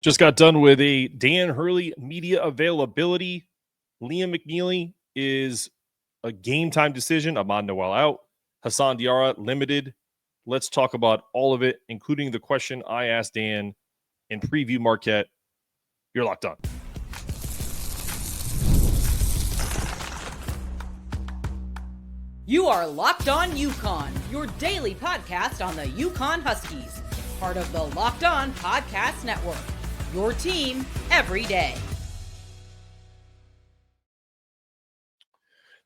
Just got done with a Dan Hurley media availability. Liam McNeeley is a game time decision. Ahmad Noel out. Hassan Diarra limited. Let's talk about all of it, including the question I asked Dan in preview Marquette. You're locked on. You are Locked On UConn, your daily podcast on the UConn Huskies, part of the Locked On Podcast Network, your team every day.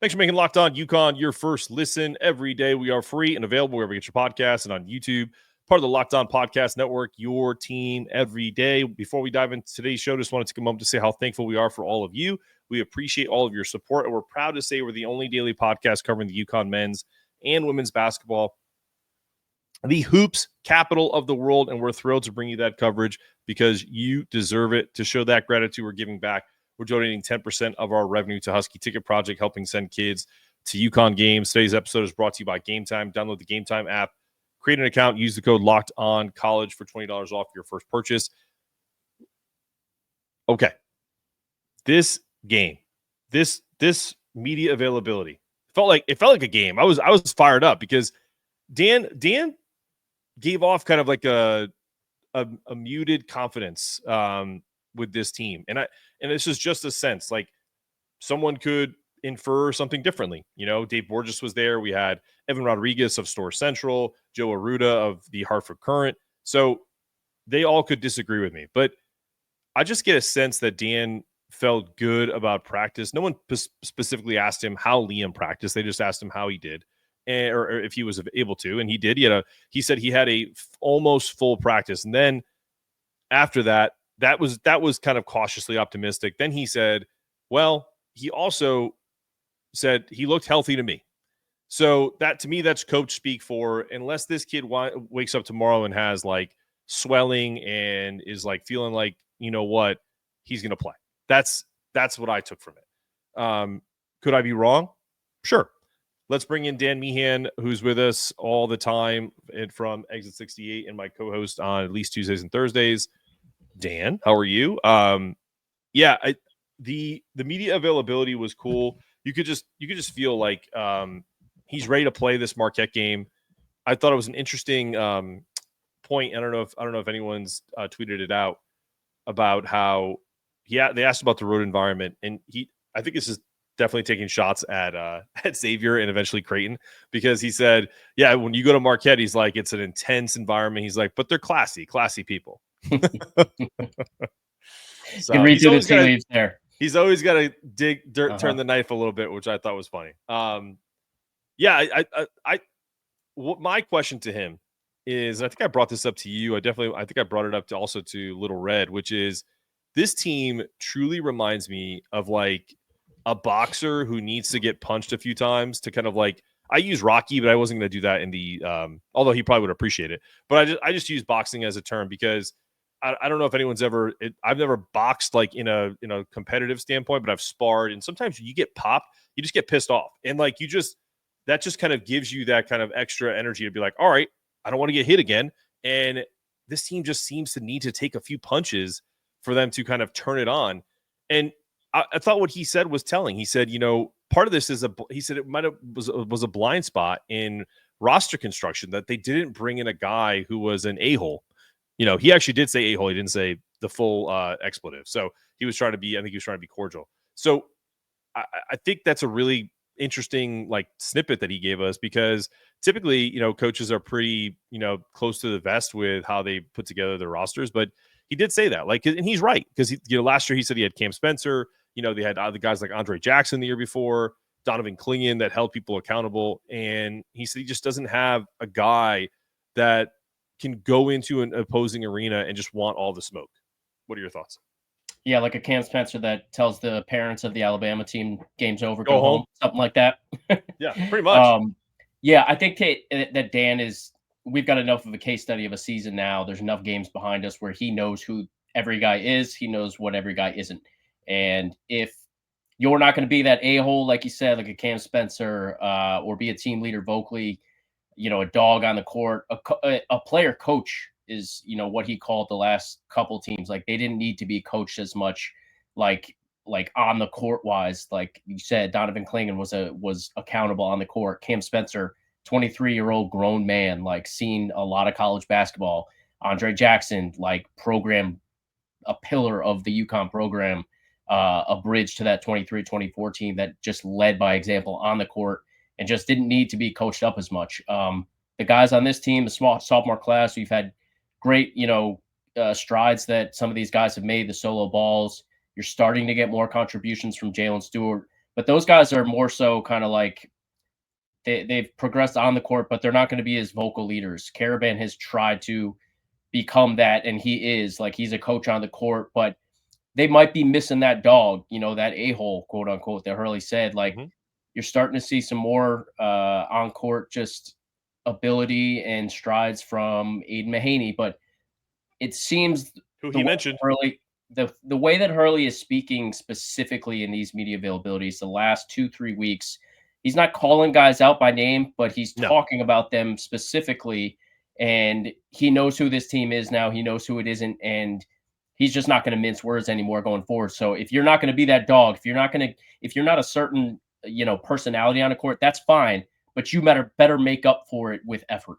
Thanks for making Locked On UConn your first listen every day. We are free and available wherever you get your podcasts and on YouTube, part of the Locked On Podcast Network, your team every day. Before we dive into today's show, just wanted to take a moment to say how thankful we are for all of you. We appreciate all of your support, and we're proud to say we're the only daily podcast covering the UConn men's and women's basketball, the hoops capital of the world, and we're thrilled to bring you that coverage because you deserve it. To show that gratitude, we're giving back. We're donating 10% of our revenue to Husky Ticket Project, helping send kids to UConn games. Today's episode is brought to you by Game Time. Download the Game Time app, create an account, use the code LOCKEDONCollege for $20 off your first purchase. Okay. This game, this media availability felt like a game. I was fired up because Dan gave off kind of like a muted confidence with this team, and this is just a sense like someone could infer something differently. You know, Dave Borges was there. We had Evan Rodriguez of Store Central, Joe Arruda of the Hartford Courant, so they all could disagree with me, but I just get a sense that Dan felt good about practice. No one specifically asked him how Liam practiced. They just asked him how he did, or if he was able to, and he did. He said he had a almost full practice, and then after that was kind of cautiously optimistic. Then he said, well, he also said he looked healthy to me. So that, to me, that's coach speak for, unless this kid wakes up tomorrow and has like swelling and is like feeling like, you know what, he's going to play. That's what I took from it. Could I be wrong? Sure. Let's bring in Dan Meehan, who's with us all the time and from Exit 68 and my co-host on at least Tuesdays and Thursdays. Dan, how are you? The media availability was cool. You could just feel like he's ready to play this Marquette game. I thought it was an interesting point. I don't know if anyone's tweeted it out about how they asked about the road environment, and I think this is definitely taking shots at Xavier and eventually Creighton, because he said, yeah, when you go to Marquette, he's like, it's an intense environment. He's like, but they're classy people. So can read through the tea leaves there. He's always got to dig dirt, turn the knife a little bit, which I thought was funny. What my question to him is, I think I brought this up to you. I think I brought it up also to Little Red, which is this team truly reminds me of like a boxer who needs to get punched a few times to kind of like, I use Rocky, but I wasn't going to do that in the, although he probably would appreciate it, but I just use boxing as a term because I don't know if anyone's I've never boxed like in a competitive standpoint, but I've sparred, and sometimes you get popped, you just get pissed off. And like, that just kind of gives you that kind of extra energy to be like, all right, I don't want to get hit again. And this team just seems to need to take a few punches for them to kind of turn it on. And I thought what he said was telling. He said, part of this is he said it was a blind spot in roster construction that they didn't bring in a guy who was an a-hole. He actually did say a-hole. He didn't say the full expletive. So he was trying to be cordial. So I think that's a really interesting like snippet that he gave us, because typically, coaches are pretty, close to the vest with how they put together their rosters. But he did say that, and he's right, because last year he said he had Cam Spencer. They had other guys like Andre Jackson the year before, Donovan Clingan, that held people accountable. And he said he just doesn't have a guy that can go into an opposing arena and just want all the smoke. What are your thoughts? Yeah, like a Cam Spencer that tells the parents of the Alabama team, game's over, go home, something like that. Yeah, pretty much. I think that Dan we've got enough of a case study of a season now. There's enough games behind us where he knows who every guy is. He knows what every guy isn't. And if you're not going to be that a-hole, like you said, like a Cam Spencer, or be a team leader vocally, a dog on the court, a player coach what he called the last couple teams. Like they didn't need to be coached as much, like on the court wise. Like you said, Donovan Clingan was accountable on the court. Cam Spencer, 23-year-old grown man, like seen a lot of college basketball. Andre Jackson, like a pillar of the UConn program, a bridge to that 23-24 team that just led by example on the court and just didn't need to be coached up as much. The guys on this team, the small sophomore class, we've had great, strides that some of these guys have made, the solo balls. You're starting to get more contributions from Jalen Stewart, but those guys are more so kind of like they've progressed on the court, but they're not going to be as vocal leaders. Caravan has tried to become that, and he is like he's a coach on the court, but they might be missing that dog, that a-hole, quote unquote, that Hurley said. Like you're starting to see some more on court just ability and strides from Aiden Mahaney, but it seems who he mentioned Hurley. The way that Hurley is speaking specifically in these media availabilities the last 2-3 weeks, he's not calling guys out by name, but he's talking about them specifically, and he knows who this team is now. He knows who it isn't, and he's just not going to mince words anymore going forward. So if you're not going to be that dog, if you're not a certain personality on the court, that's fine, but you better make up for it with effort.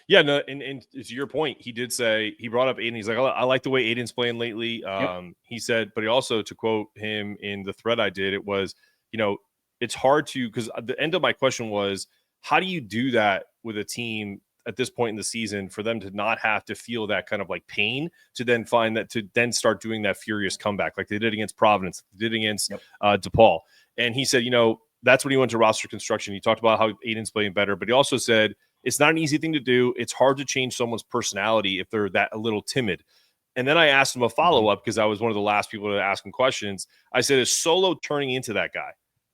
Yeah, no, and to your point, he did say, he brought up Aiden. He's like, I like the way Aiden's playing lately. He said, but he also, to quote him in the thread I did, it was, it's hard to, because the end of my question was, how do you do that with a team at this point in the season for them to not have to feel that kind of like pain to then start doing that furious comeback like they did against Providence, they did against DePaul. And he said, that's when he went to roster construction. He talked about how Aiden's playing better, but he also said, it's not an easy thing to do. It's hard to change someone's personality if they're that a little timid. And then I asked him a follow-up because I was one of the last people to ask him questions. I said, is Solo turning into that guy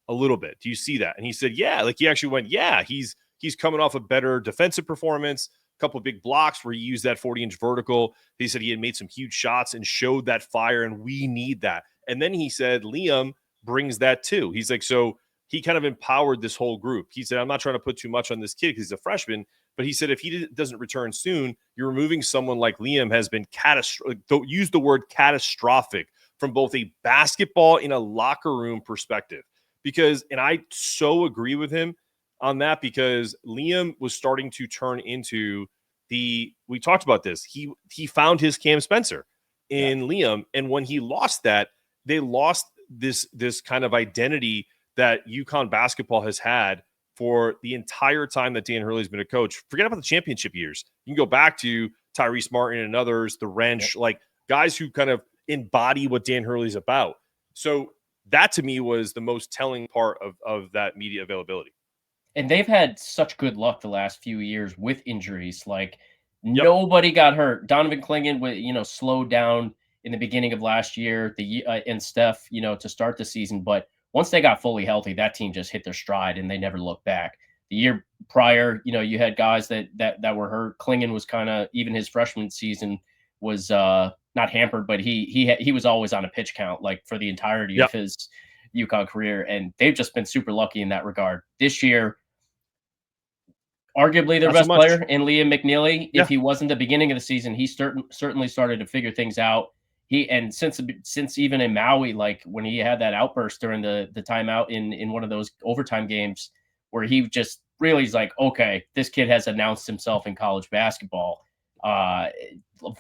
a little bit? Do you see that? And he said, yeah. Like he actually went, yeah, he's coming off a better defensive performance, a couple of big blocks where he used that 40-inch vertical. He said he had made some huge shots and showed that fire, and we need that. And then he said, Liam brings that too. He's like, so he kind of empowered this whole group. He said, I'm not trying to put too much on this kid because he's a freshman, but he said, if he doesn't return soon, you're removing someone like Liam has been catastrophic. Don't use the word catastrophic from both a basketball and a locker room perspective. Because, and I so agree with him on that, because Liam was starting to turn into we talked about this. He found his Cam Spencer in Liam. And when he lost that, they lost this kind of identity that UConn basketball has had for the entire time that Dan Hurley's been a coach. Forget about the championship years. You can go back to Tyrese Martin and others, the Wrench, like guys who kind of embody what Dan Hurley's about. So that to me was the most telling part of that media availability. And they've had such good luck the last few years with injuries. Like nobody got hurt. Donovan Clingan, slowed down in the beginning of last year, and Steph, to start the season. But once they got fully healthy, that team just hit their stride and they never looked back. The year prior, you had guys that were hurt. Clingan was kind of, even his freshman season was not hampered, but he was always on a pitch count, like for the entirety of his UConn career. And they've just been super lucky in that regard. This year, arguably their best player in Liam McNeeley. If he wasn't the beginning of the season, he certainly started to figure things out. And since even in Maui, like when he had that outburst during the timeout in one of those overtime games where he just really is like, okay, this kid has announced himself in college basketball.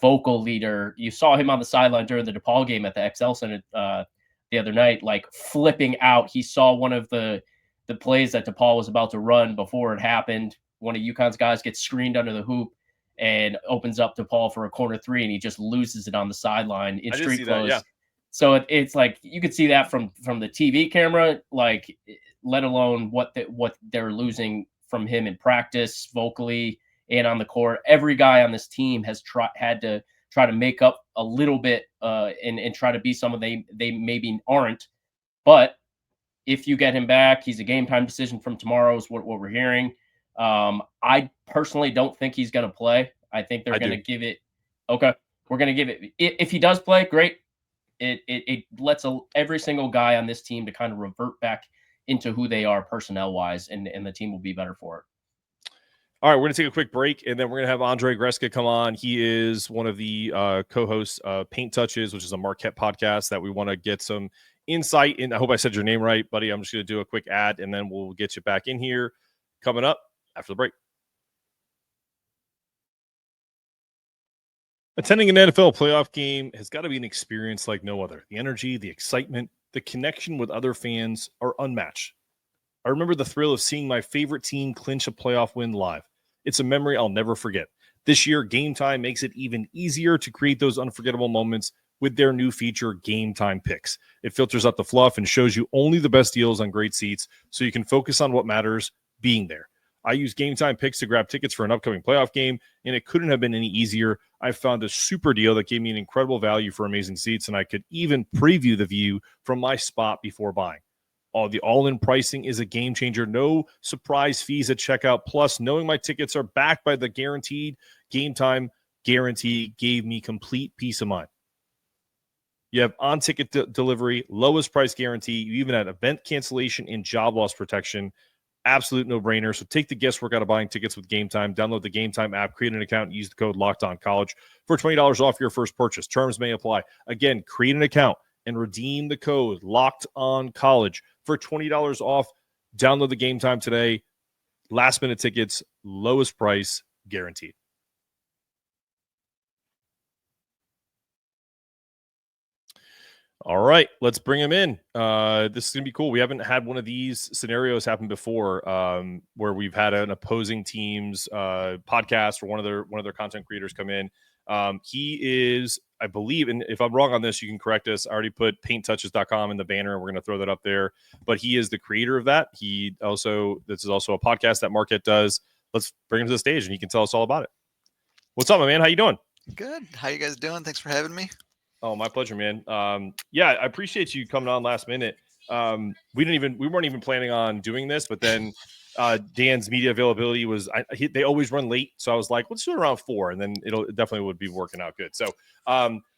Vocal leader. You saw him on the sideline during the DePaul game at the XL Center the other night, like flipping out. He saw one of the plays that DePaul was about to run before it happened. One of UConn's guys gets screened under the hoop and opens up to Paul for a corner three, and he just loses it on the sideline in street clothes. So it's like you could see that from the TV camera, like let alone what they're losing from him in practice, vocally and on the court. Every guy on this team has had to try to make up a little bit and try to be someone they maybe aren't. But if you get him back, he's a game time decision from tomorrow is what we're hearing. I personally don't think he's going to play. I think they're going to give it. Okay. We're going to give it. If he does play, great. It lets every single guy on this team to kind of revert back into who they are personnel wise, and the team will be better for it. All right, we're going to take a quick break, and then we're going to have Andrei Greska come on. He is one of the co-hosts of Paint Touches, which is a Marquette podcast that we want to get some insight in. I hope I said your name right, buddy. I'm just going to do a quick ad, and then we'll get you back in here coming up after the break. Attending an NFL playoff game has got to be an experience like no other. The energy, the excitement, the connection with other fans are unmatched. I remember the thrill of seeing my favorite team clinch a playoff win live. It's a memory I'll never forget. This year, Game Time makes it even easier to create those unforgettable moments with their new feature, Game Time Picks. It filters out the fluff and shows you only the best deals on great seats so you can focus on what matters, being there. I use Game Time Picks to grab tickets for an upcoming playoff game, and it couldn't have been any easier. I found a super deal that gave me an incredible value for amazing seats, and I could even preview the view from my spot before buying. The all-in pricing is a game changer. No surprise fees at checkout. Plus, knowing my tickets are backed by the guaranteed Game Time guarantee gave me complete peace of mind. You have on-ticket delivery, lowest price guarantee. You even had event cancellation and job loss protection. Absolute no-brainer. So take the guesswork out of buying tickets with Game Time. Download the Game Time app, create an account, and use the code LOCKEDONCollege for $20 off your first purchase. Terms may apply. Again, create an account and redeem the code LOCKEDONCollege for $20 off. Download the Game Time today. Last-minute tickets, lowest price, guaranteed. All right, let's bring him in. This is going to be cool. We haven't had one of these scenarios happen before where we've had an opposing team's podcast or one of their content creators come in. He is, I believe, and if I'm wrong on this, you can correct us. I already put painttouches.com in the banner, and we're going to throw that up there. But he is the creator of that. This is also a podcast that Marquette does. Let's bring him to the stage, and he can tell us all about it. What's up, my man? How you doing? Good. How you guys doing? Thanks for having me. Oh, my pleasure, man. Yeah, I appreciate you coming on last minute. We weren't even planning on doing this, but then Dan's media availability was they always run late, so I was like, let's do it around 4, and then it definitely would be working out good. So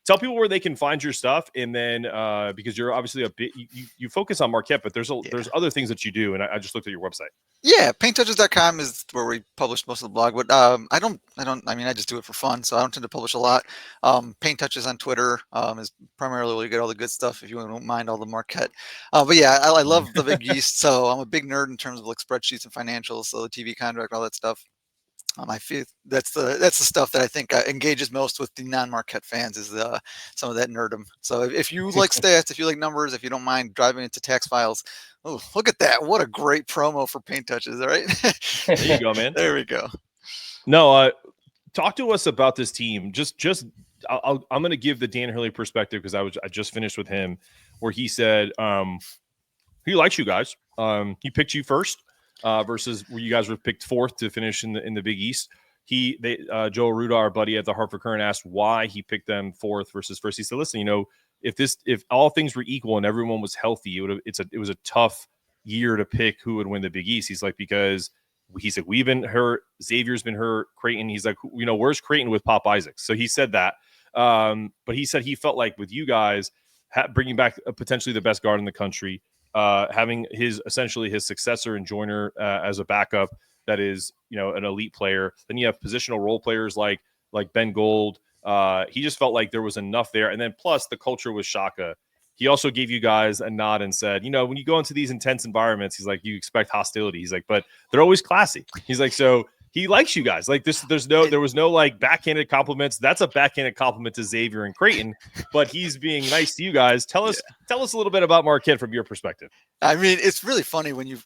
tell people where they can find your stuff, and then because you're obviously a bit you focus on Marquette, but there's other things that you do, and I just looked at your website. Yeah, painttouches.com is where we publish most of the blog, but I just do it for fun, so I don't tend to publish a lot. Paint Touches on Twitter is primarily where you get all the good stuff if you don't mind all the Marquette. But yeah, I love the Big East, so I'm a big nerd in terms of like spreadsheets and financials, so the TV contract, all that stuff. I feel that's the stuff that I think engages most with the non-Marquette fans is some of that nerdom. So if you like stats, if you like numbers, if you don't mind driving into tax files, oh, look at that! What a great promo for Paint Touches! All right, there you go, man. There we go. No, talk to us about this team. I'm going to give the Dan Hurley perspective because I just finished with him, where he said he likes you guys. He picked you first. Versus where you guys were picked 4th to finish in the Big East. Joe Aruda, our buddy at the Hartford Current, asked why he picked them 4th versus first. He said, "Listen, if all things were equal and everyone was healthy, it was a tough year to pick who would win the Big East." He's like, because he's like, we've been hurt, Xavier's been hurt, Creighton. He's like, where's Creighton with Pop Isaacs? So he said that, but he said he felt like with you guys bringing back potentially the best guard in the country. Having essentially his successor and Joyner as a backup that is, an elite player. Then you have positional role players like Ben Gold. He just felt like there was enough there. And then plus the culture with Shaka. He also gave you guys a nod and said, when you go into these intense environments, he's like, you expect hostility. He's like, but they're always classy. He's like, so he likes you guys. Like this, there was no like backhanded compliments. That's a backhanded compliment to Xavier and Creighton, but he's being nice to you guys. Tell us a little bit about Marquette from your perspective. I mean, it's really funny when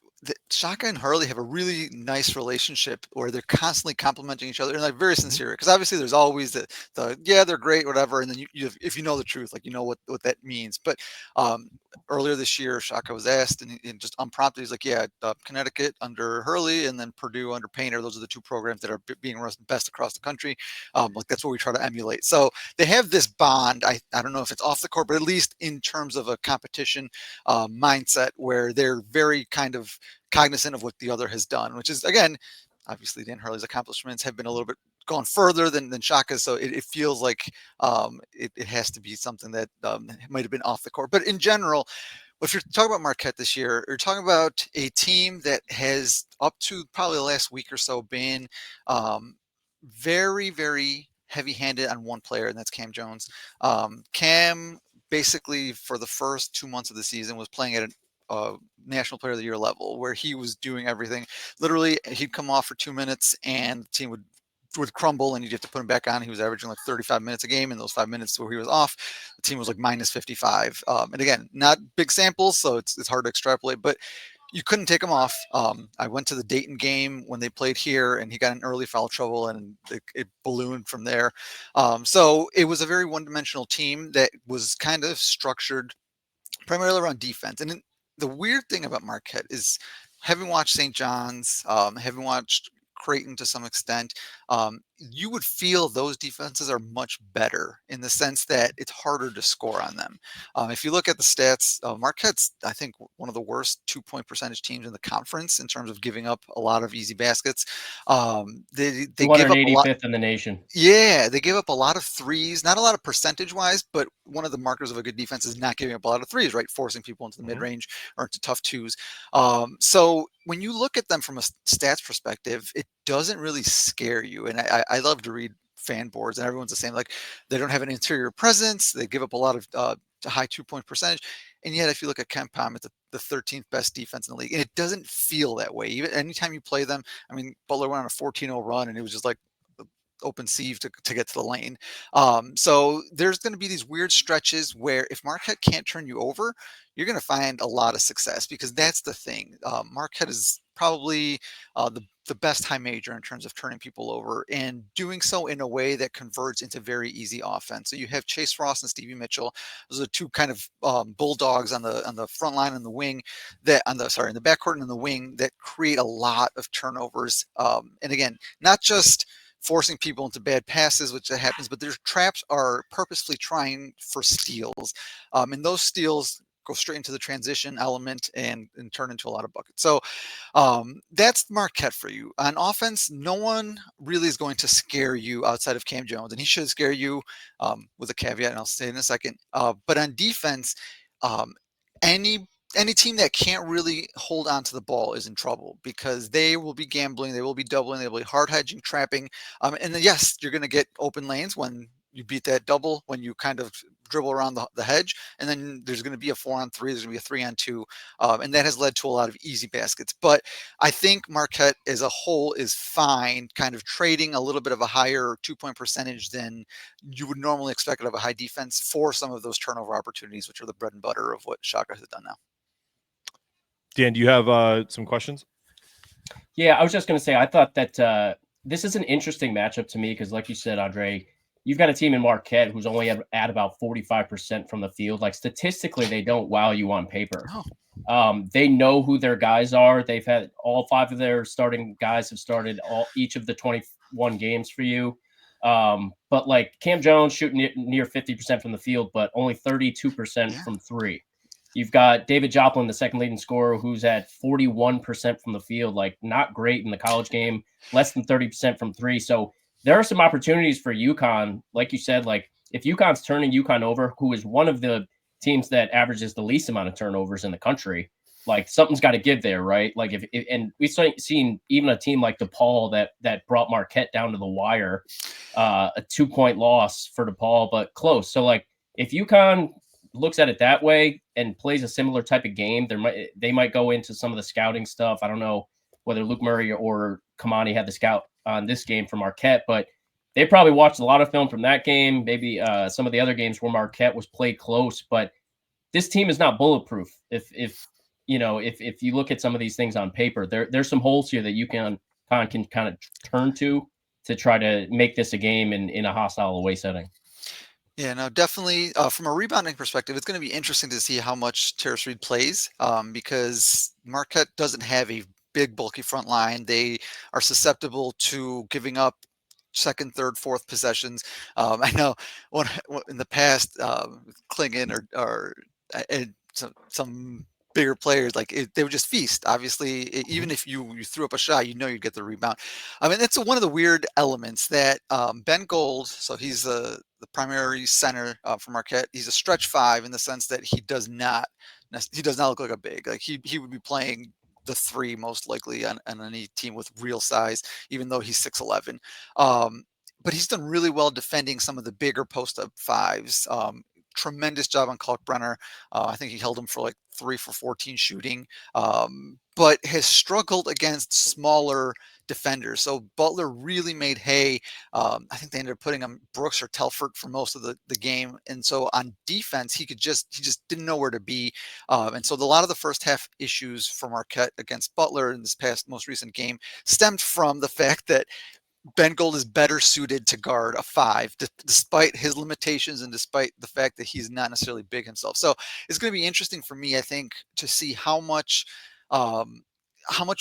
Shaka and Hurley have a really nice relationship where they're constantly complimenting each other and like very sincere. Because obviously there's always the they're great, whatever, and then if you know the truth, like what that means. But earlier this year, Shaka was asked, and just unprompted, he's like, Connecticut under Hurley and then Purdue under Painter. Those are the 2 programs that are being run best across the country. Like that's what we try to emulate. So they have this bond. I don't know if it's off the court, but at least in terms of a competition mindset where they're very kind of cognizant of what the other has done, which is, again, obviously Dan Hurley's accomplishments have been a little bit gone further than Shaka's. So it feels like it has to be something that might have been off the court. But in general, if you're talking about Marquette this year, you're talking about a team that has up to probably the last week or so been very, very heavy-handed on one player, and that's Cam Jones. Cam basically for the first 2 months of the season was playing at a National Player of the Year level, where he was doing everything. Literally, he'd come off for 2 minutes, and the team would crumble, and you'd have to put him back on. He was averaging like 35 minutes a game, and those 5 minutes where he was off, the team was like minus 55. And again, not big samples, so it's hard to extrapolate, but you couldn't take him off. I went to the Dayton game when they played here, and he got in early foul trouble, and it ballooned from there. So it was a very one-dimensional team that was kind of structured primarily around defense. And the weird thing about Marquette is, having watched St. John's, having watched Creighton to some extent, you would feel those defenses are much better in the sense that it's harder to score on them. If you look at the stats, Marquette's, I think, one of the worst 2-point percentage teams in the conference in terms of giving up a lot of easy baskets. They give up a lot. 285th in the nation. Yeah, they give up a lot of threes, not a lot of percentage wise, but one of the markers of a good defense is not giving up a lot of threes, right? Forcing people into the mid range or into tough twos. So when you look at them from a stats perspective, it doesn't really scare you. And I love to read fan boards, and everyone's the same. Like, they don't have an interior presence. They give up a lot of high 2-point percentage. And yet, if you look at KenPom, it's the 13th best defense in the league. And it doesn't feel that way. Even anytime you play them, I mean, Butler went on a 14-0 run, and it was just like open sieve to get to the lane. So there's going to be these weird stretches where if Marquette can't turn you over, you're going to find a lot of success, because that's the thing. Marquette is probably the best high major in terms of turning people over and doing so in a way that converts into very easy offense. So you have Chase Ross and Stevie Mitchell. Those are two kind of bulldogs on the front line and the wing in the backcourt and in the wing that create a lot of turnovers. And again, not just forcing people into bad passes, which that happens, but their traps are purposefully trying for steals. And those steals go straight into the transition element and turn into a lot of buckets. So that's Marquette for you. On offense, no one really is going to scare you outside of Cam Jones, and he should scare you, with a caveat, and I'll say in a second. But on defense, any team that can't really hold on to the ball is in trouble, because they will be gambling, they will be doubling, they will be hard hedging, trapping. And then, yes, you're going to get open lanes when you beat that double, when you kind of dribble around the hedge. And then there's going to be a 4-on-3, there's going to be a 3-on-2. And that has led to a lot of easy baskets. But I think Marquette as a whole is fine, kind of trading a little bit of a higher 2-point percentage than you would normally expect out of a high defense for some of those turnover opportunities, which are the bread and butter of what Shaka has done now. Dan, do you have some questions? Yeah, I was just going to say, I thought that this is an interesting matchup to me because, like you said, Andrei, you've got a team in Marquette who's only at about 45% from the field. Like, statistically, they don't wow you on paper. Oh. They know who their guys are. They've had all 5 of their starting guys have started each of the 21 games for you. But like Cam Jones shooting near 50% from the field, but only 32% from 3. You've got David Joplin, the second leading scorer, who's at 41% from the field, like not great in the college game, less than 30% from 3. So there are some opportunities for UConn. Like you said, like if UConn's turning UConn over, who is one of the teams that averages the least amount of turnovers in the country, like something's got to give there, right? Like and we've seen even a team like DePaul that brought Marquette down to the wire, a 2-point loss for DePaul, but close. So like if UConn looks at it that way and plays a similar type of game, they might go into some of the scouting stuff. I don't know whether Luke Murray or Kamani had the scout on this game for Marquette, but they probably watched a lot of film from that game. Maybe some of the other games where Marquette was played close, but this team is not bulletproof. If you look at some of these things on paper, there's some holes here that UConn can kind of turn to try to make this a game in a hostile away setting. Yeah, no, definitely. From a rebounding perspective, it's going to be interesting to see how much Terrace Reed plays, because Marquette doesn't have a big, bulky front line. They are susceptible to giving up second, third, fourth possessions. I know in the past, Klingon or some bigger players, they would just feast. Obviously, even if you threw up a shot, you'd get the rebound. I mean, that's one of the weird elements that Ben Gold, so he's the primary center for Marquette. He's a stretch 5 in the sense that he does not he does not look like a big. Like he would be playing the 3 most likely on any team with real size, even though he's 6'11". But he's done really well defending some of the bigger post-up 5s. Tremendous job on Kalkbrenner. I think he held him for like 3 for 14 shooting, but has struggled against smaller defenders. So Butler really made hay. I think they ended up putting him Brooks or Telford for most of the game. And so on defense, he just didn't know where to be. And so a lot of the first half issues for Marquette against Butler in this most recent game stemmed from the fact that Ben Gold is better suited to guard a 5, despite his limitations and despite the fact that he's not necessarily big himself. So it's going to be interesting for me, I think, to see how much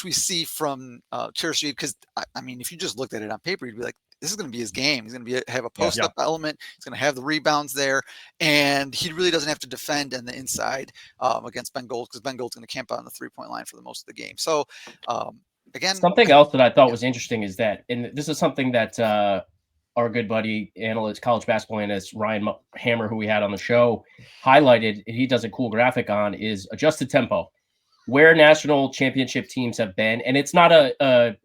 we see from Terrace Reed. Because I mean, if you just looked at it on paper, you'd be like, this is going to be his game. He's going to have a post-up element. He's going to have the rebounds there, and he really doesn't have to defend on the inside against Ben Gold, because Ben Gold's going to camp out on the 3-point line for the most of the game. So. Again, something else that I thought was interesting is that, and this is something that our good buddy, college basketball analyst Ryan Hammer, who we had on the show, highlighted, and he does a cool graphic on, is adjusted tempo, where national championship teams have been. And it's not a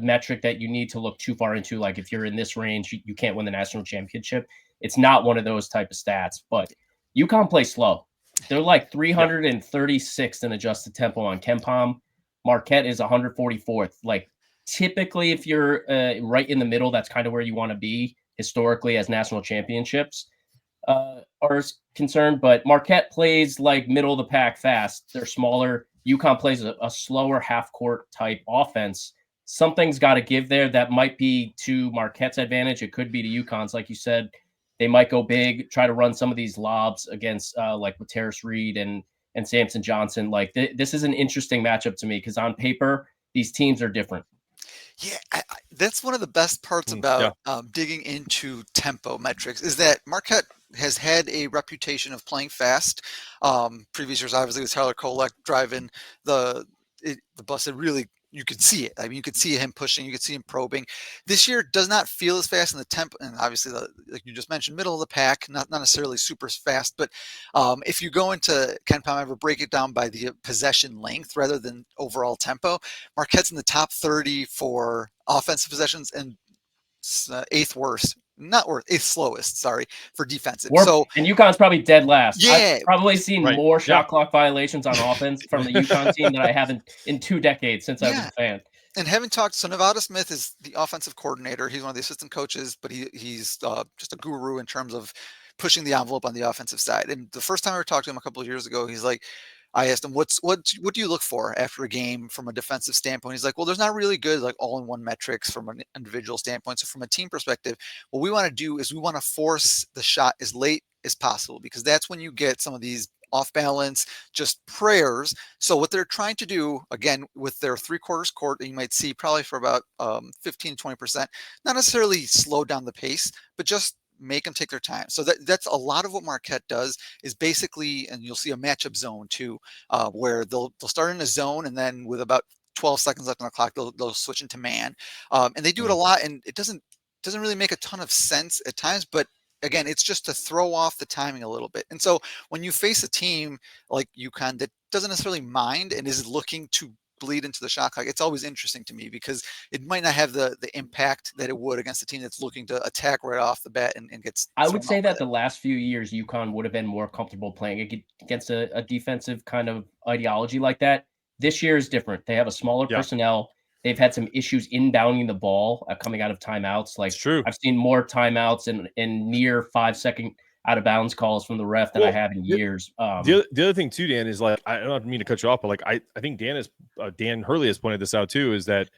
metric that you need to look too far into. Like if you're in this range, you can't win the national championship. It's not one of those type of stats, but UConn plays slow. They're like 336th in adjusted tempo on KenPom. Marquette is 144th. Like typically, if you're right in the middle, that's kind of where you want to be historically as national championships are concerned. But Marquette plays like middle of the pack fast. They're smaller. UConn plays a slower half court type offense. Something's got to give there. That might be to Marquette's advantage. It could be to UConn's. Like you said, they might go big, try to run some of these lobs against like with Terrace Reed and Samson Johnson. Like this is an interesting matchup to me, because on paper, these teams are different. Yeah, that's one of the best parts about digging into tempo metrics, is that Marquette has had a reputation of playing fast. Previous years, obviously, with Tyler Kolek driving the bus. It really, you could see it. I mean, you could see him pushing, you could see him probing. This year does not feel as fast in the tempo, and obviously, like you just mentioned, middle of the pack, not necessarily super fast. But if you go into KenPom, ever break it down by the possession length rather than overall tempo, Marquette's in the top 30 for offensive possessions and 8th worst. Not worth, 8th slowest, sorry, for defensive. And UConn's probably dead last. Yeah, I've probably seen more shot clock violations on offense from the UConn team than I have in 2 decades since I was a fan. And having talked, so Nevada Smith is the offensive coordinator. He's one of the assistant coaches, but he's just a guru in terms of pushing the envelope on the offensive side. And the first time I talked to him a couple of years ago, he's like, I asked him, what do you look for after a game from a defensive standpoint? He's like, well, there's not really good like all-in-one metrics from an individual standpoint. So from a team perspective, what we want to do is we want to force the shot as late as possible, because that's when you get some of these off balance, just prayers. So what they're trying to do, again, with their 3/4 court, you might see probably for about 15, 20%, not necessarily slow down the pace, but just make them take their time. So that's a lot of what Marquette does, is basically, and you'll see a matchup zone too, where they'll start in a zone, and then with about 12 seconds left on the clock, they'll switch into man. And they do it a lot, and it doesn't really make a ton of sense at times, but again, it's just to throw off the timing a little bit. And so when you face a team like UConn that doesn't necessarily mind and is looking to bleed into the shot clock, it's always interesting to me, because it might not have the impact that it would against a team that's looking to attack right off the bat and gets. I would say that the last few years, UConn would have been more comfortable playing against a defensive kind of ideology like that. This year is different. They have a smaller personnel. They've had some issues inbounding the ball coming out of timeouts. Like, I've seen more timeouts and near 5-second out of bounds calls from the ref than I have in years. The other thing too, Dan, is like, I don't mean to cut you off, but like I think Dan Hurley has pointed this out too, is that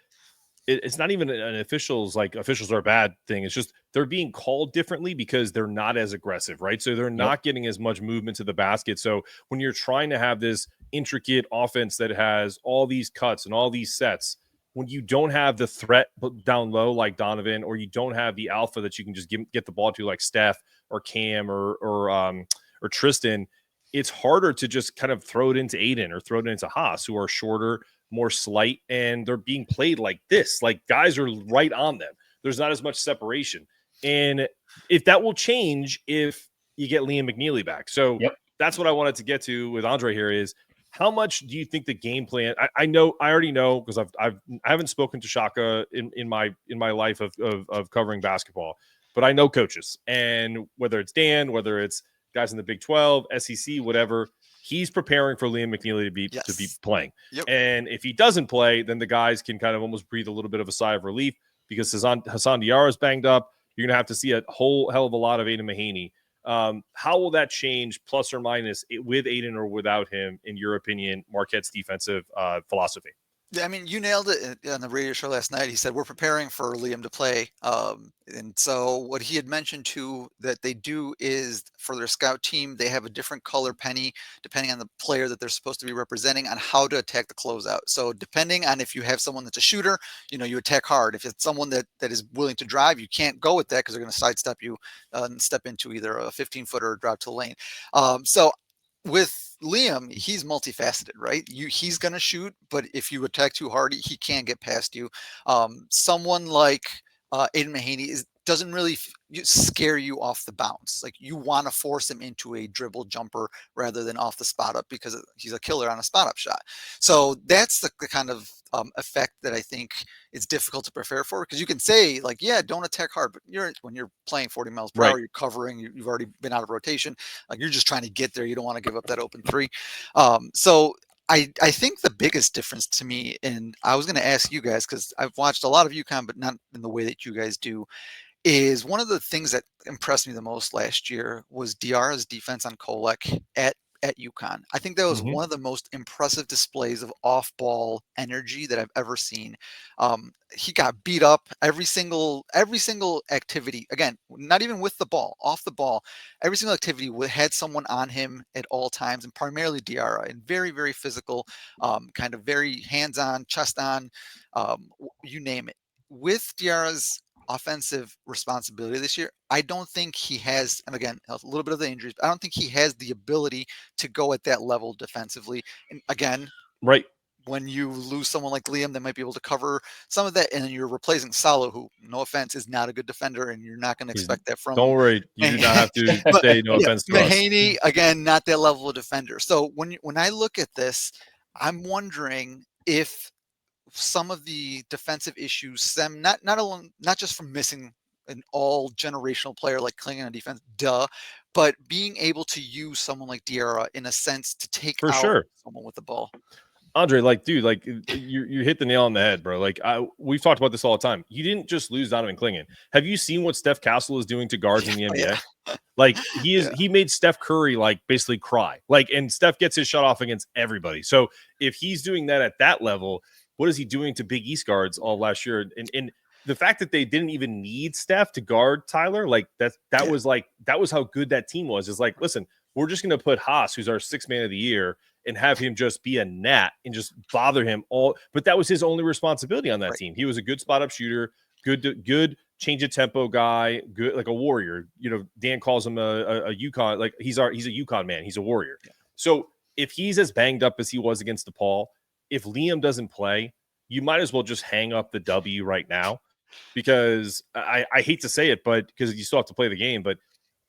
it's not even an officials are a bad thing. It's just they're being called differently because they're not as aggressive, right? So they're not getting as much movement to the basket. So when you're trying to have this intricate offense that has all these cuts and all these sets, when you don't have the threat down low like Donovan, or you don't have the alpha that you can just get the ball to like Steph or Cam or Tristan, it's harder to just kind of throw it into Aiden or throw it into Haas, who are shorter, more slight, and they're being played like this. Like, guys are right on them. There's not as much separation. And if that will change if you get Liam McNeeley back. So that's what I wanted to get to with Andrei here is how much do you think the game plan? I already know because I haven't spoken to Shaka in my life of covering basketball, but I know coaches, and whether it's Dan, whether it's guys in the Big 12, SEC, whatever, he's preparing for Liam McNeeley to be playing. Yep. And if he doesn't play, then the guys can kind of almost breathe a little bit of a sigh of relief because Hassan Diarra is banged up. You're going to have to see a whole hell of a lot of Aiden Mahaney. How will that change, plus or minus, with Aiden or without him, in your opinion, Marquette's defensive philosophy? Yeah, I mean, you nailed it on the radio show last night. He said, we're preparing for Liam to play. And so what he had mentioned too, that they do is for their scout team, they have a different color penny, depending on the player that they're supposed to be representing on how to attack the closeout. So depending on if you have someone that's a shooter, you attack hard. If it's someone that is willing to drive, you can't go with that because they're going to sidestep you and step into either a 15-footer or drop to the lane. So with Liam, he's multifaceted, right? He's going to shoot, but if you attack too hard, he can get past you. Someone like Aiden Mahaney doesn't really scare you off the bounce. Like, you want to force him into a dribble jumper rather than off the spot up because he's a killer on a spot up shot. So that's the kind of effect that I think is difficult to prepare for, because you can say like, yeah, don't attack hard, but when you're playing 40 miles per hour, you're covering, you've already been out of rotation. Like, you're just trying to get there. You don't want to give up that open three. So I think the biggest difference to me, and I was going to ask you guys, because I've watched a lot of UConn, but not in the way that you guys do, is one of the things that impressed me the most last year was Diarra's defense on Kolek at UConn. I think that was one of the most impressive displays of off-ball energy that I've ever seen. He got beat up every single activity. Again, not even with the ball, off the ball. Every single activity had someone on him at all times, and primarily Diarra, and very, very physical, kind of very hands-on, chest on, you name it. With Diarra's offensive responsibility this year, I don't think he has, and again, a little bit of the injuries, but I don't think he has the ability to go at that level defensively. And again, when you lose someone like Liam that might be able to cover some of that, and then you're replacing Salo, who, no offense, is not a good defender, and you're not going to expect that from him. Don't worry, you do not have to say no offense to Mahaney, again, not that level of defender. So when I look at this, I'm wondering if some of the defensive issues stem not just from missing an all generational player like Klingon on defense, but being able to use someone like Diarra in a sense to take out someone with the ball. Andrei, you hit the nail on the head, bro. We've talked about this all the time. You didn't just lose Donovan Klingon. Have you seen what Steph Castle is doing to guards in the NBA? He made Steph Curry basically cry. And Steph gets his shot off against everybody. So if he's doing that at that level, what is he doing to Big East guards all last year? And the fact that they didn't even need Steph to guard Tyler, that was how good that team was. Is listen, we're just going to put Haas, who's our sixth man of the year, and have him just be a gnat and just bother him all. But that was his only responsibility on that team. He was a good spot up shooter, good change of tempo guy, good, like a warrior. Dan calls him a UConn, he's a UConn man. He's a warrior. Yeah. So if he's as banged up as he was against DePaul, if Liam doesn't play, you might as well just hang up the W right now, because I hate to say it, but because you still have to play the game, but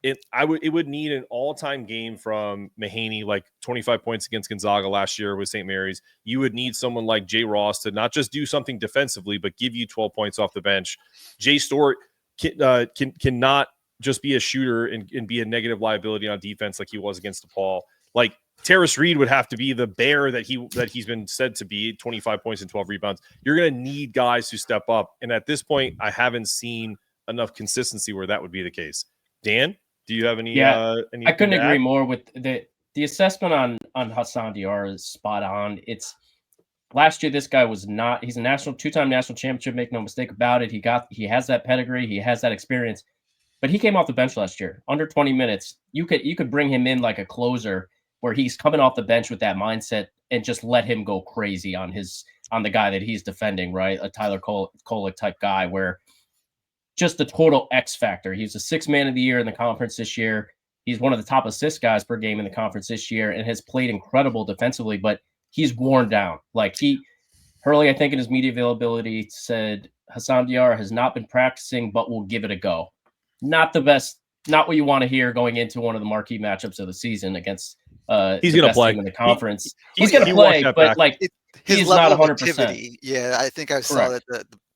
it would need an all-time game from Mahaney, 25 points against Gonzaga last year with St. Mary's. You would need someone like Jay Ross to not just do something defensively, but give you 12 points off the bench. Jay Stewart cannot just be a shooter and be a negative liability on defense like he was against DePaul. Terrace Reed would have to be the bear that he's been said to be, 25 points and 12 rebounds. You're going to need guys to step up. And at this point, I haven't seen enough consistency where that would be the case. Dan, do you have any? Yeah, I couldn't agree more with the assessment on Hassan Diarra is spot on. It's last year, this guy was not, he's a two-time national championship, make no mistake about it. He has that pedigree. He has that experience, but he came off the bench last year, under 20 minutes. You could bring him in like a closer, where he's coming off the bench with that mindset and just let him go crazy on the guy that he's defending, right? A Tyler Kolek type guy, where just the total X factor. He's the sixth man of the year in the conference this year. He's one of the top assist guys per game in the conference this year and has played incredible defensively, but he's worn down. Hurley, I think in his media availability said Hassan Diarra has not been practicing, but will give it a go. Not the best, not what you want to hear going into one of the marquee matchups of the season against He's the going to best play team in the conference. He's going to play, but back. like his he's level not of 100%. activity. Yeah, I think I saw that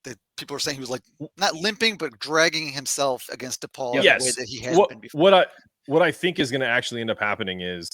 the people were saying he was like not limping, but dragging himself against DePaul in a way that he hadn't been before. What I think is going to actually end up happening is,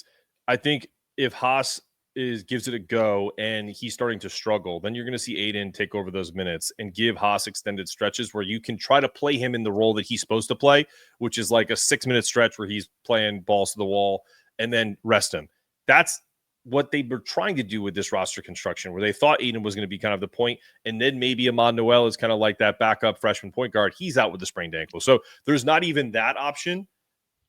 I think if Haas gives it a go and he's starting to struggle, then you're going to see Aiden take over those minutes and give Haas extended stretches where you can try to play him in the role that he's supposed to play, which is like a 6-minute stretch where he's playing balls to the wall, and then rest him. That's what they were trying to do with this roster construction, where they thought Aiden was going to be kind of the point, and then maybe Amon Noel is kind of like that backup freshman point guard. He's out with the sprained ankle. So there's not even that option.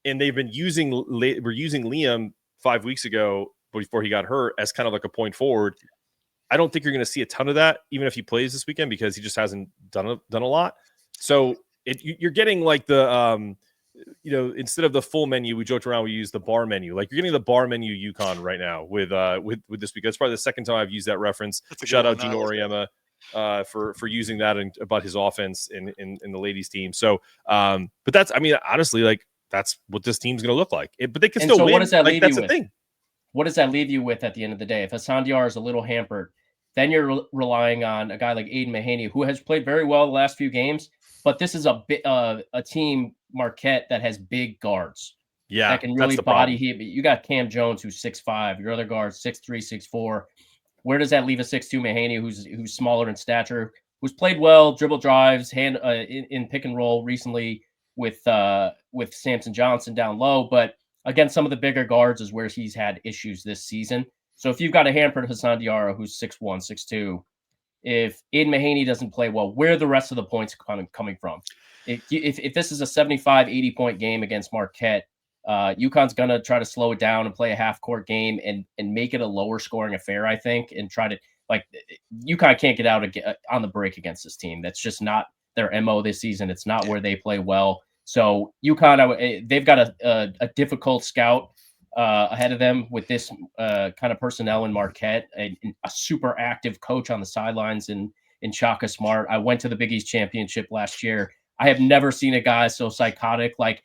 And they've been using Liam 5 weeks ago before he got hurt as kind of like a point forward. I don't think you're going to see a ton of that, even if he plays this weekend, because he just hasn't done a lot. So you're getting like the, instead of the full menu, we joked around, we use the bar menu. Like, you're getting the bar menu UConn right now with this week. That's probably the second time I've used that reference. Shout out Gino Oriema for using that and about his offense in the ladies team. So, but that's, I mean, honestly, like, that's what this team's going to look like. But they can still win. What does that leave that's you the with? thing. What does that leave you with at the end of the day? If Hassan Diarra is a little hampered, then you're relying on a guy like Aiden Meehan, who has played very well the last few games. But this is a team, Marquette, that has big guards. Yeah, that can really body hit. You got Cam Jones, who's 6'5". Your other guard 6'3", 6'4". Where does that leave a 6'2" Meehan, who's smaller in stature, who's played well, dribble drives, hand in pick and roll recently with Samson Johnson down low, but against some of the bigger guards is where he's had issues this season. So if you've got a hampered Hassan Diarra who's 6'1", 6'2", if Aiden Meehan doesn't play well, where are the rest of the points coming from? If this is a 75, 80-point game against Marquette, UConn's going to try to slow it down and play a half-court game and make it a lower-scoring affair, I think, and try to, like, UConn can't get out on the break against this team. That's just not their MO this season. It's not where they play well. So UConn, they've got a difficult scout ahead of them with this kind of personnel in Marquette, and a super active coach on the sidelines in Shaka Smart. I went to the Big East Championship last year. I have never seen a guy so psychotic. Like,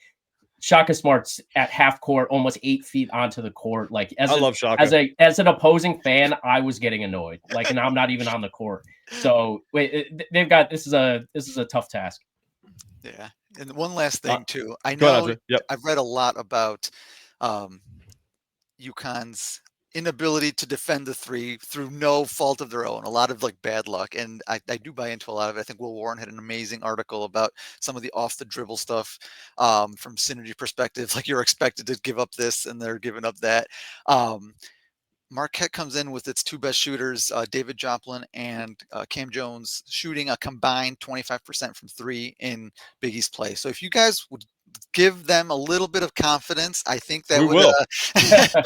Shaka Smart's at half court, almost 8 feet onto the court. Like, I love Shaka. As an opposing fan, I was getting annoyed. Like, and I'm not even on the court. So they've got this is a tough task. Yeah, and one last thing too. I know I've read a lot about UConn's inability to defend the three through no fault of their own, a lot of like bad luck. And I do buy into a lot of it. I think Will Warren had an amazing article about some of the off the dribble stuff from synergy perspective. Like, you're expected to give up this and they're giving up that. Marquette comes in with its two best shooters, David Joplin and Cam Jones, shooting a combined 25% from three in Big East play. So if you guys would give them a little bit of confidence, I think that will.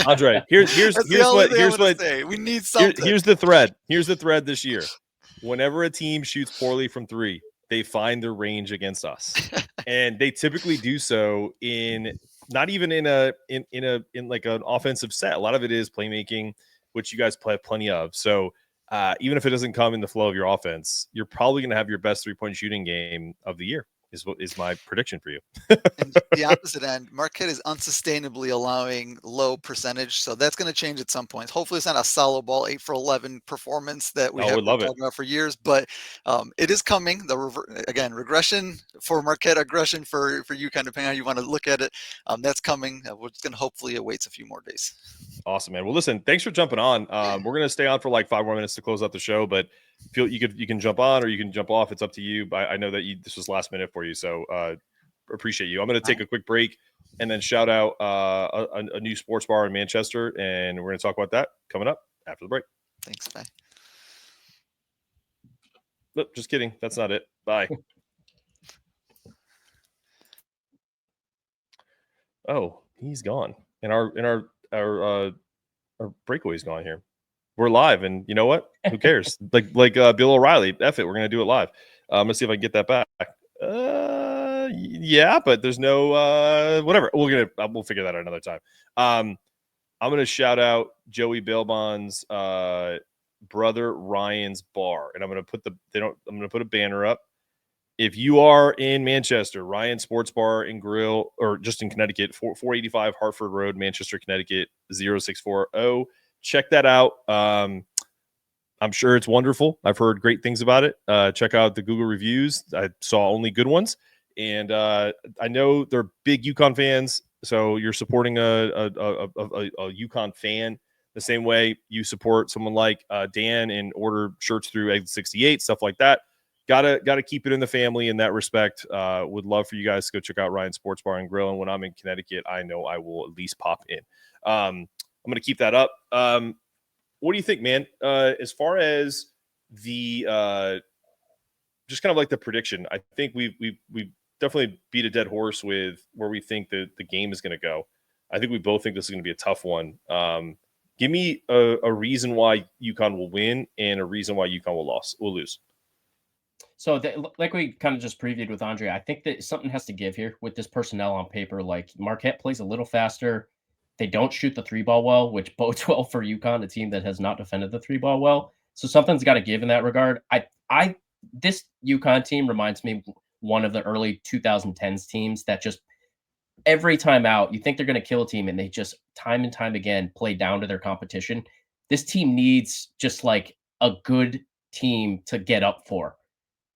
Andrei, here's what say. We need something. Here's the thread. Here's the thread this year. Whenever a team shoots poorly from three, they find their range against us, and they typically do so in not even in like an offensive set. A lot of it is playmaking, which you guys play plenty of. So even if it doesn't come in the flow of your offense, you're probably going to have your best 3-point shooting game of the year. Is my prediction for you. And the opposite end, Marquette is unsustainably allowing low percentage, so that's going to change at some point. Hopefully, it's not a solid ball 8 for 11 performance that we have been talking about for years, but it is coming. Again, regression for Marquette, aggression for UConn, depending on how you want to look at it. That's coming. We're just going to hopefully await a few more days. Awesome, man. Well, listen, thanks for jumping on. We're going to stay on for like 5 more minutes to close out the show, but feel you can jump on or you can jump off. It's up to you. But I know that this was last minute for you, so appreciate you. I'm going to take a quick break and then shout out a new sports bar in Manchester, and we're going to talk about that coming up after the break. Thanks. Bye. Nope, just kidding. That's not it. Bye. Oh, he's gone, and our breakaway's gone here. We're live, and you know what? Who cares? like Bill O'Reilly. F it. We're gonna do it live. I'm gonna see if I can get that back. Yeah, but there's no whatever. We'll figure that out another time. I'm gonna shout out Joey Bailbon's brother Ryan's bar, and I'm gonna put a banner up. if you are in Manchester, Ryan Sports Bar and Grill, or just in Connecticut, 485 Hartford Road, Manchester, Connecticut, 0640. Check that out. I'm sure it's wonderful. I've heard great things about it. Check out the Google reviews. I saw only good ones. And I know they're big UConn fans, so you're supporting a UConn fan the same way you support someone like Dan and order shirts through Exit 68, stuff like that. Gotta keep it in the family in that respect. Would love for you guys to go check out Ryan Sports Bar and Grill. And when I'm in Connecticut, I know I will at least pop in. I'm gonna keep that up. What do you think, man? As far as the just kind of like the prediction, I think we've definitely beat a dead horse with where we think the game is going to go. I think we both think this is going to be a tough one. Give me a reason why UConn will win and a reason why UConn will lose. So, like we kind of just previewed with Andrei, I think that something has to give here with this personnel on paper. Like Marquette plays a little faster. They don't shoot the three ball well, which bodes well for UConn, a team that has not defended the three ball well. So something's got to give in that regard. This UConn team reminds me one of the early 2010s teams that just every time out, you think they're going to kill a team, and they just time and time again play down to their competition. This team needs just like a good team to get up for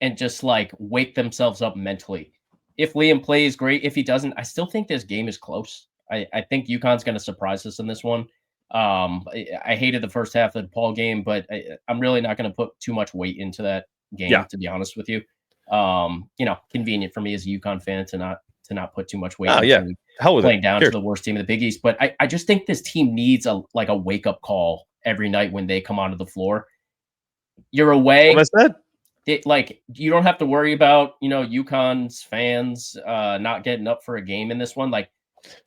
and just like wake themselves up mentally. If Liam plays great, if he doesn't, I still think this game is close. I think UConn's going to surprise us in this one. I hated the first half of the Paul game, but I'm really not going to put too much weight into that game, to be honest with you. Convenient for me as a UConn fan to not put too much weight into playing down to the worst team in the Big East. But I just think this team needs a wake up call every night when they come onto the floor. You're away. What I said. You don't have to worry about, UConn's fans not getting up for a game in this one. Like,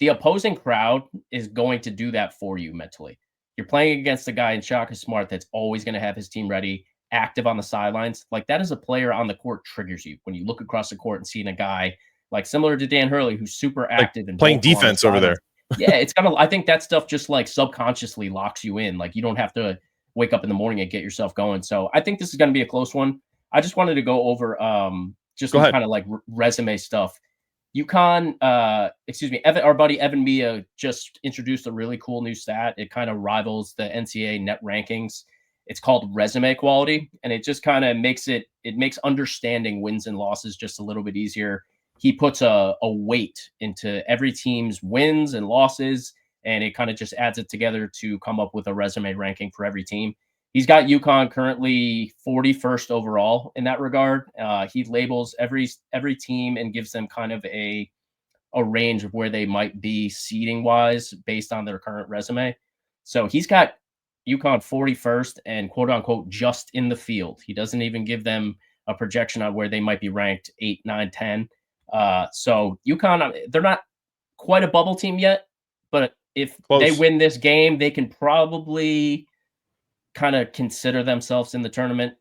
the opposing crowd is going to do that for you mentally. You're playing against a guy in Shaka Smart that's always going to have his team ready, active on the sidelines. Like, that as a player on the court triggers you when you look across the court and seeing a guy like similar to Dan Hurley who's super active and playing defense over there. Yeah, I think that stuff just like subconsciously locks you in. Like, you don't have to wake up in the morning and get yourself going. So I think this is going to be a close one. I just wanted to go over kind of like resume stuff. UConn, our buddy Evan Mia just introduced a really cool new stat. It kind of rivals the NCAA net rankings. It's called resume quality, and it just kind of makes understanding wins and losses just a little bit easier. He puts a weight into every team's wins and losses, and it kind of just adds it together to come up with a resume ranking for every team. He's got UConn currently 41st overall in that regard. He labels every team and gives them kind of a range of where they might be seeding wise based on their current resume. So he's got UConn 41st and quote unquote just in the field. He doesn't even give them a projection on where they might be ranked 8, 9, 10. So UConn, they're not quite a bubble team yet, but if they win this game, they can probably kind of consider themselves in the tournament.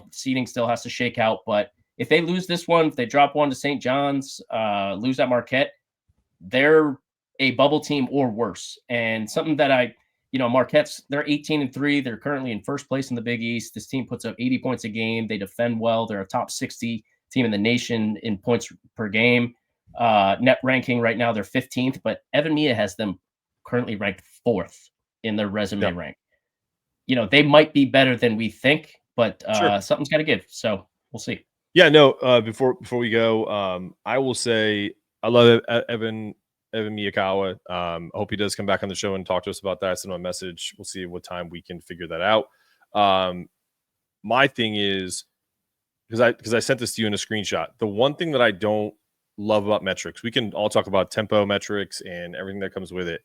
Seeding still has to shake out, but if they lose this one, if they drop one to St. John's, lose at Marquette, they're a bubble team or worse. And something that Marquette's, they're 18-3. They're currently in first place in the Big East. This team puts up 80 points a game. They defend well. They're a top 60 team in the nation in points per game. Net ranking right now, they're 15th, but Evan Mia has them currently ranked 4th in their resume rank. They might be better than we think, but something's got to give. So we'll see. Yeah, no, before we go, I will say I love Evan Miyakawa. I hope he does come back on the show and talk to us about that. Send him a message. We'll see what time we can figure that out. My thing is, because I sent this to you in a screenshot, the one thing that I don't love about metrics, we can all talk about tempo metrics and everything that comes with it.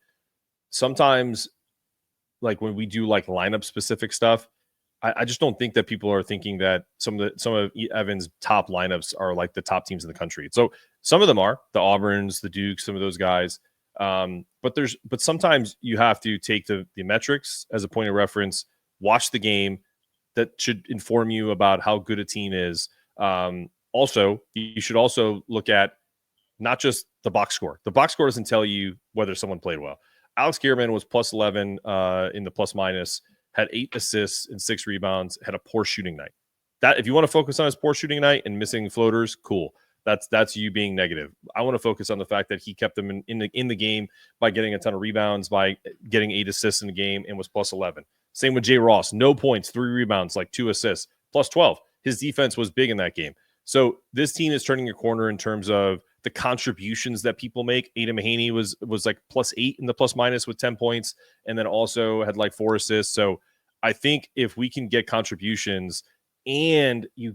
Sometimes, like when we do like lineup specific stuff, I just don't think that people are thinking that some of Evan's top lineups are like the top teams in the country. So some of them are the Auburns, the Dukes, some of those guys. But sometimes you have to take the metrics as a point of reference, watch the game. That should inform you about how good a team is. Also, you should also look at not just the box score. The box score doesn't tell you whether someone played well. Alex Kierman was plus 11 in the plus minus, had 8 assists and 6 rebounds, had a poor shooting night. that if you want to focus on his poor shooting night and missing floaters, cool. That's you being negative. I want to focus on the fact that he kept them in the game by getting a ton of rebounds, by getting 8 assists in the game, and was plus 11. Same with Jay Ross. No points, 3 rebounds, like 2 assists, plus 12. His defense was big in that game. So this team is turning a corner in terms of the contributions that people make. Ada Mahaney was like plus 8 in the plus minus with 10 points, and then also had like 4 assists. So I think if we can get contributions and you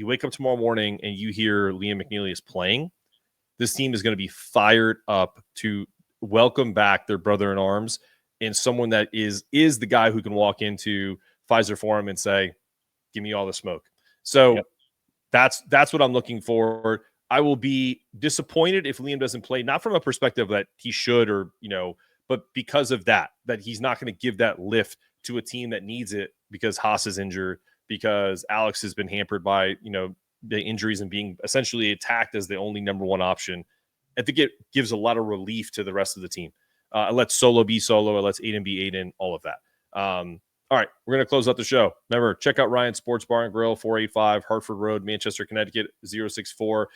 wake up tomorrow morning and you hear Liam McNeeley is playing, this team is going to be fired up to welcome back their brother in arms and someone that is the guy who can walk into Pfizer Forum and say, give me all the smoke. So that's what I'm looking for. I will be disappointed if Liam doesn't play, not from a perspective that he should or, but because of that he's not going to give that lift to a team that needs it because Haas is injured, because Alex has been hampered by, the injuries and being essentially attacked as the only number one option. I think it gives a lot of relief to the rest of the team. It lets Solo be Solo. It lets Aiden be Aiden, all of that. All right, we're going to close out the show. Remember, check out Ryan's Sports Bar and Grill, 485 Hartford Road, Manchester, Connecticut, 06040.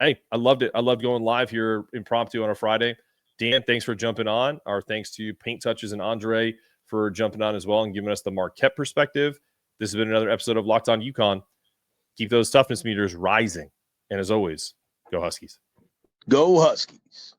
Hey, I loved it. I love going live here impromptu on a Friday. Dan, thanks for jumping on. Our thanks to Paint Touches and Andrei for jumping on as well and giving us the Marquette perspective. This has been another episode of Locked On UConn. Keep those toughness meters rising. And as always, go Huskies. Go Huskies.